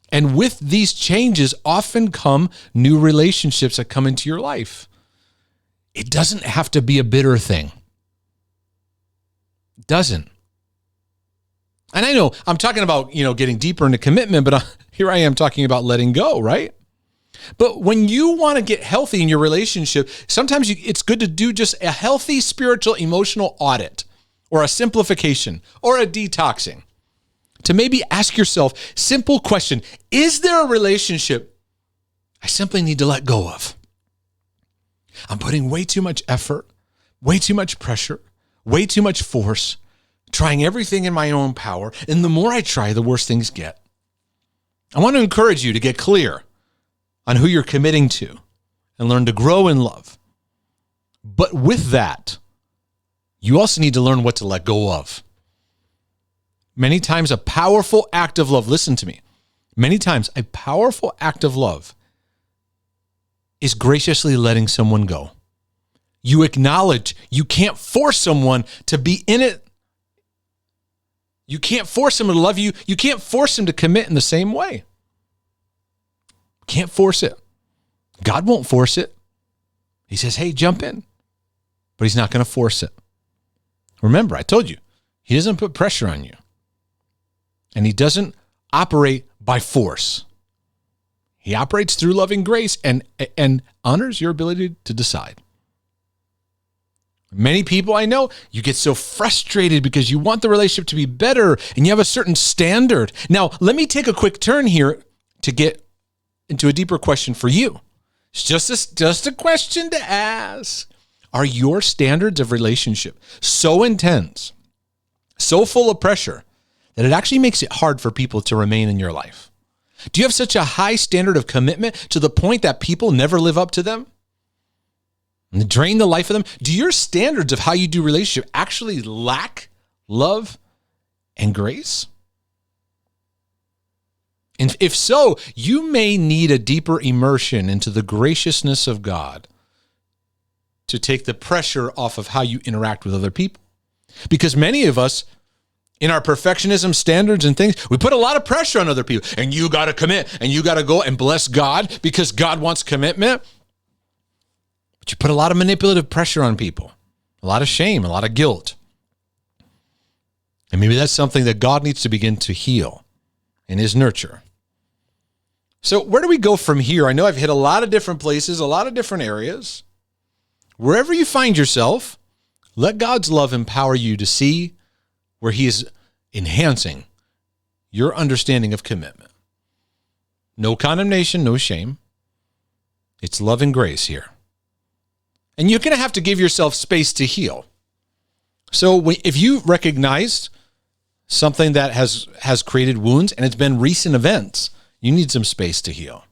And with these changes often come new relationships that come into your life. It doesn't have to be a bitter thing. It doesn't. And I know I'm talking about, getting deeper into commitment, but here I am talking about letting go, right? But when you want to get healthy in your relationship, sometimes it's good to do just a healthy spiritual emotional audit or a simplification or a detoxing. To maybe ask yourself, simple question, is there a relationship I simply need to let go of? I'm putting way too much effort, way too much pressure, way too much force, trying everything in my own power. And the more I try, the worse things get. I want to encourage you to get clear on who you're committing to and learn to grow in love. But with that, you also need to learn what to let go of. Many times a powerful act of love, listen to me, many times a powerful act of love is graciously letting someone go. You acknowledge you can't force someone to be in it. You can't force them to love you. You can't force them to commit in the same way. Can't force it. God won't force it. He says, hey, jump in. But he's not going to force it. Remember, I told you, he doesn't put pressure on you. And he doesn't operate by force. He operates through loving grace and honors your ability to decide. Many people I know, you get so frustrated because you want the relationship to be better and you have a certain standard. Now, let me take a quick turn here to get into a deeper question for you. It's just a question to ask. Are your standards of relationship so intense, so full of pressure, that it actually makes it hard for people to remain in your life? Do you have such a high standard of commitment to the point that people never live up to them and drain the life of them? Do your standards of how you do relationship actually lack love and grace? And if so, you may need a deeper immersion into the graciousness of God to take the pressure off of how you interact with other people. Because many of us, in our perfectionism standards and things, we put a lot of pressure on other people. And you got to commit, and you got to go and bless God because God wants commitment. But you put a lot of manipulative pressure on people, a lot of shame, a lot of guilt. And maybe that's something that God needs to begin to heal in his nurture. So where do we go from here? I know I've hit a lot of different places, a lot of different areas. Wherever you find yourself, let God's love empower you to see where he is enhancing your understanding of commitment. No condemnation, no shame. It's love and grace here. And you're going to have to give yourself space to heal. So if you recognize something that has created wounds and it's been recent events, you need some space to heal.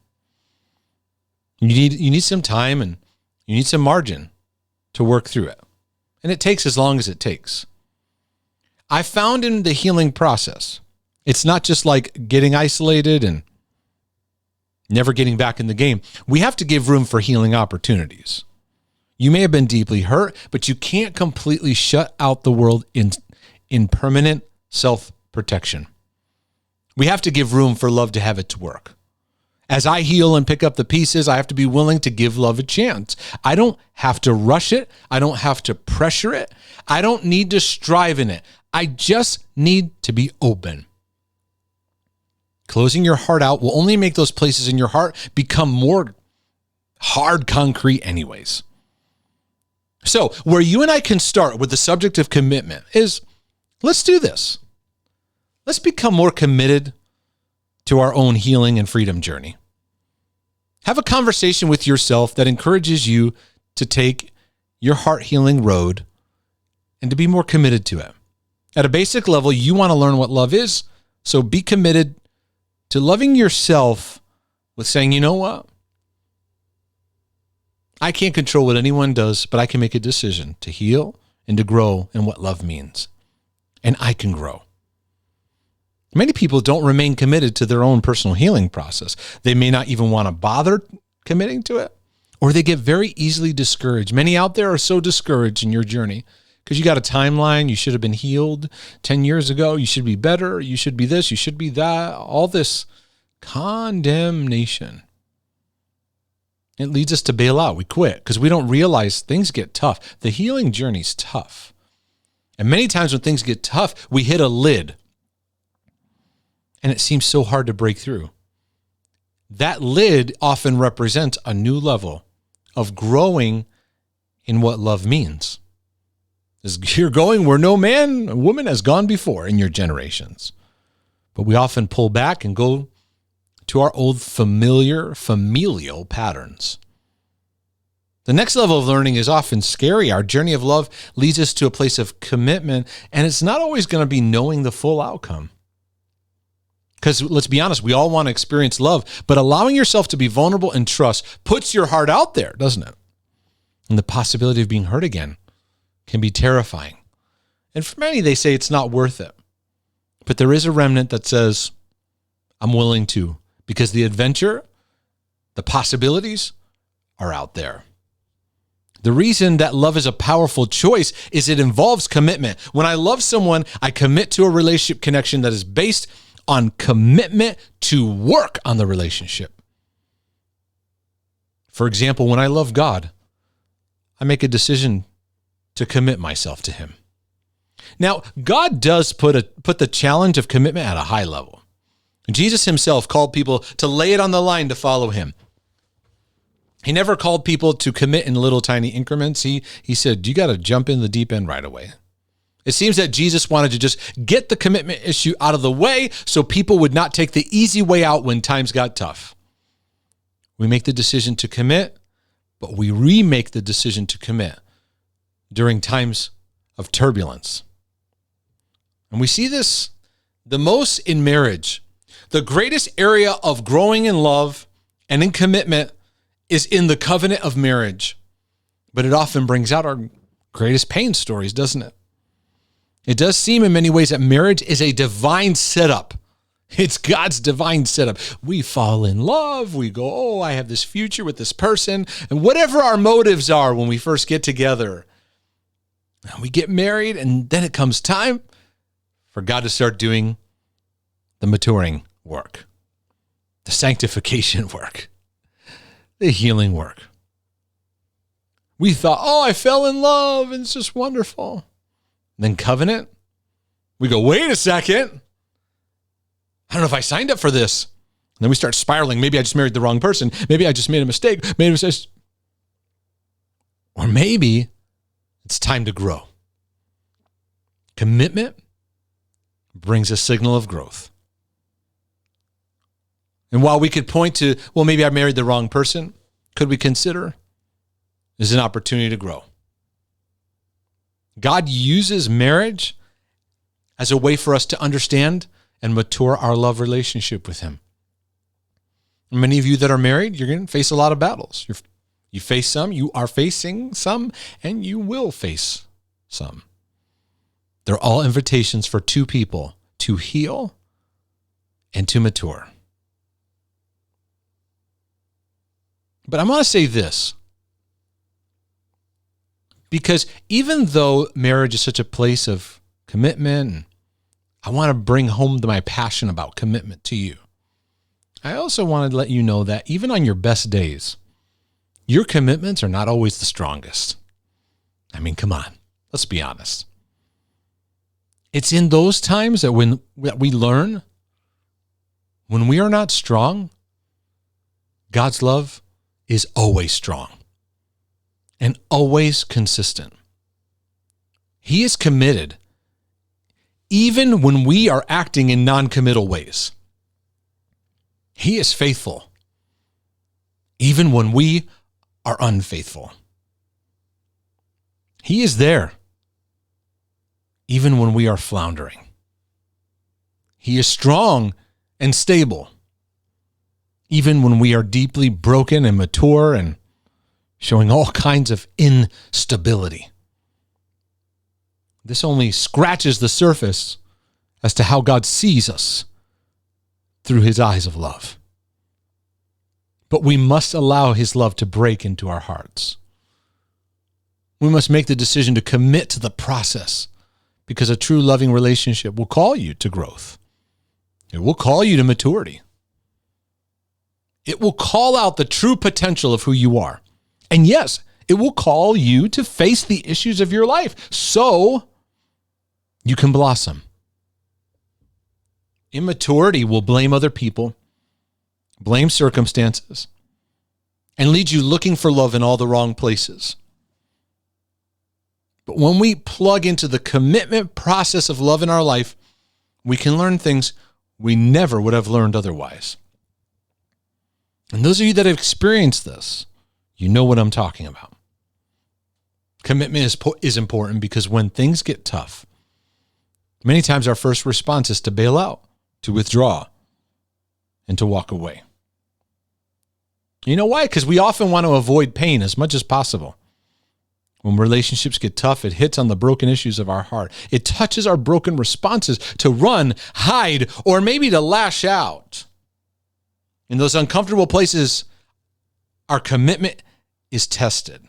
You need some time and you need some margin to work through it. And it takes as long as it takes. I found in the healing process, it's not just like getting isolated and never getting back in the game. We have to give room for healing opportunities. You may have been deeply hurt, but you can't completely shut out the world in permanent self-protection. We have to give room for love to have its work. As I heal and pick up the pieces, I have to be willing to give love a chance. I don't have to rush it. I don't have to pressure it. I don't need to strive in it. I just need to be open. Closing your heart out will only make those places in your heart become more hard concrete anyways. So where you and I can start with the subject of commitment is, let's do this. Let's become more committed to our own healing and freedom journey. Have a conversation with yourself that encourages you to take your heart healing road and to be more committed to it. At a basic level, you want to learn what love is, so be committed to loving yourself with saying, you know what? I can't control what anyone does, but I can make a decision to heal and to grow in what love means. And I can grow. Many people don't remain committed to their own personal healing process. They may not even want to bother committing to it, or they get very easily discouraged. Many out there are so discouraged in your journey because you got a timeline. You should have been healed 10 years ago. You should be better. You should be this. You should be that. All this condemnation. It leads us to bail out. We quit because we don't realize things get tough. The healing journey's tough. And many times when things get tough, we hit a lid. And it seems so hard to break through. That lid often represents a new level of growing in what love means. You're going where no man or woman has gone before in your generations. But we often pull back and go to our old familial patterns. The next level of learning is often scary. Our journey of love leads us to a place of commitment, and it's not always going to be knowing the full outcome. Because let's be honest, we all want to experience love, but allowing yourself to be vulnerable and trust puts your heart out there, doesn't it? And the possibility of being hurt again can be terrifying. And for many, they say it's not worth it. But there is a remnant that says, I'm willing to, because the adventure, the possibilities are out there. The reason that love is a powerful choice is it involves commitment. When I love someone, I commit to a relationship connection that is based on commitment to work on the relationship. For example, when I love God, I make a decision to commit myself to him. Now, God does put the challenge of commitment at a high level. Jesus himself called people to lay it on the line to follow him. He never called people to commit in little tiny increments. He said, you got to jump in the deep end right away. It seems that Jesus wanted to just get the commitment issue out of the way so people would not take the easy way out when times got tough. We make the decision to commit, but we remake the decision to commit during times of turbulence. And we see this the most in marriage. The greatest area of growing in love and in commitment is in the covenant of marriage. But it often brings out our greatest pain stories, doesn't it? It does seem in many ways that marriage is a divine setup. It's God's divine setup. We fall in love. We go, oh, I have this future with this person. And whatever our motives are when we first get together, we get married, and then it comes time for God to start doing the maturing work, the sanctification work, the healing work. We thought, oh, I fell in love, and it's just wonderful. Then covenant, we go, wait a second. I don't know if I signed up for this. And then we start spiraling. Maybe I just married the wrong person. Maybe I just made a mistake. Or maybe it's time to grow. Commitment brings a signal of growth. And while we could point to, well, maybe I married the wrong person, could we consider is an opportunity to grow? God uses marriage as a way for us to understand and mature our love relationship with him. And many of you that are married, you're going to face a lot of battles. You face some, you are facing some, and you will face some. They're all invitations for two people to heal and to mature. But I want to say this, because even though marriage is such a place of commitment, I want to bring home my passion about commitment to you. I also wanted to let you know that even on your best days, your commitments are not always the strongest. I mean, come on, let's be honest. It's in those times that when we learn, when we are not strong, God's love is always strong and always consistent. He is committed even when we are acting in non-committal ways. He is faithful even when we are unfaithful. He is there even when we are floundering. He is strong and stable even when we are deeply broken and mature and showing all kinds of instability. This only scratches the surface as to how God sees us through his eyes of love. But we must allow his love to break into our hearts. We must make the decision to commit to the process, because a true loving relationship will call you to growth. It will call you to maturity. It will call out the true potential of who you are. And yes, it will call you to face the issues of your life so you can blossom. Immaturity will blame other people, blame circumstances, and lead you looking for love in all the wrong places. But when we plug into the commitment process of love in our life, we can learn things we never would have learned otherwise. And those of you that have experienced this, you know what I'm talking about. Commitment is important because when things get tough, many times our first response is to bail out, to withdraw, and to walk away. You know why? Because we often want to avoid pain as much as possible. When relationships get tough, it hits on the broken issues of our heart. It touches our broken responses to run, hide, or maybe to lash out. In those uncomfortable places, our commitment is tested.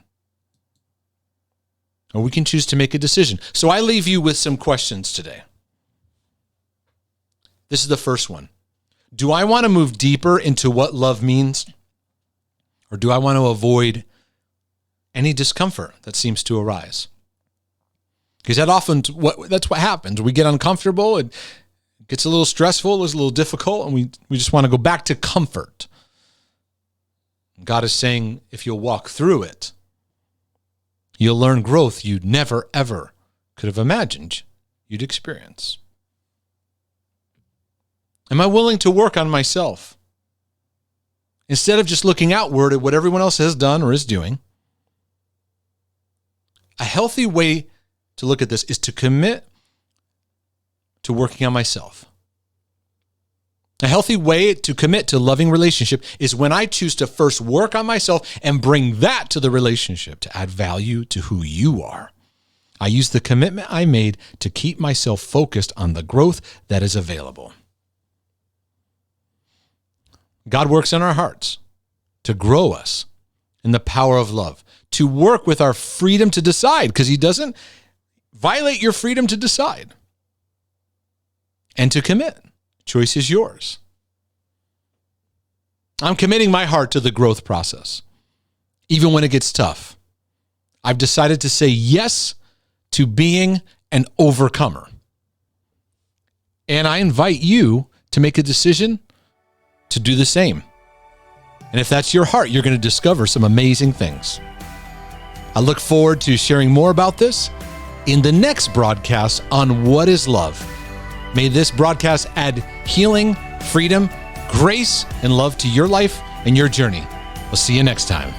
Or we can choose to make a decision. So I leave you with some questions today. This is the first one. Do I want to move deeper into what love means? Or do I want to avoid any discomfort that seems to arise? Because that's what happens. We get uncomfortable, it gets a little stressful, it's a little difficult, and we just want to go back to comfort. God is saying, if you'll walk through it, you'll learn growth you never, ever could have imagined you'd experience. Am I willing to work on myself? Instead of just looking outward at what everyone else has done or is doing, a healthy way to look at this is to commit to working on myself. A healthy way to commit to loving relationship is when I choose to first work on myself and bring that to the relationship to add value to who you are. I use the commitment I made to keep myself focused on the growth that is available. God works in our hearts to grow us in the power of love, to work with our freedom to decide, because he doesn't violate your freedom to decide, and to commit. Choice is yours. I'm committing my heart to the growth process, even when it gets tough. I've decided to say yes to being an overcomer. And I invite you to make a decision to do the same. And if that's your heart, you're going to discover some amazing things. I look forward to sharing more about this in the next broadcast on What is Love. May this broadcast add healing, freedom, grace, and love to your life and your journey. We'll see you next time.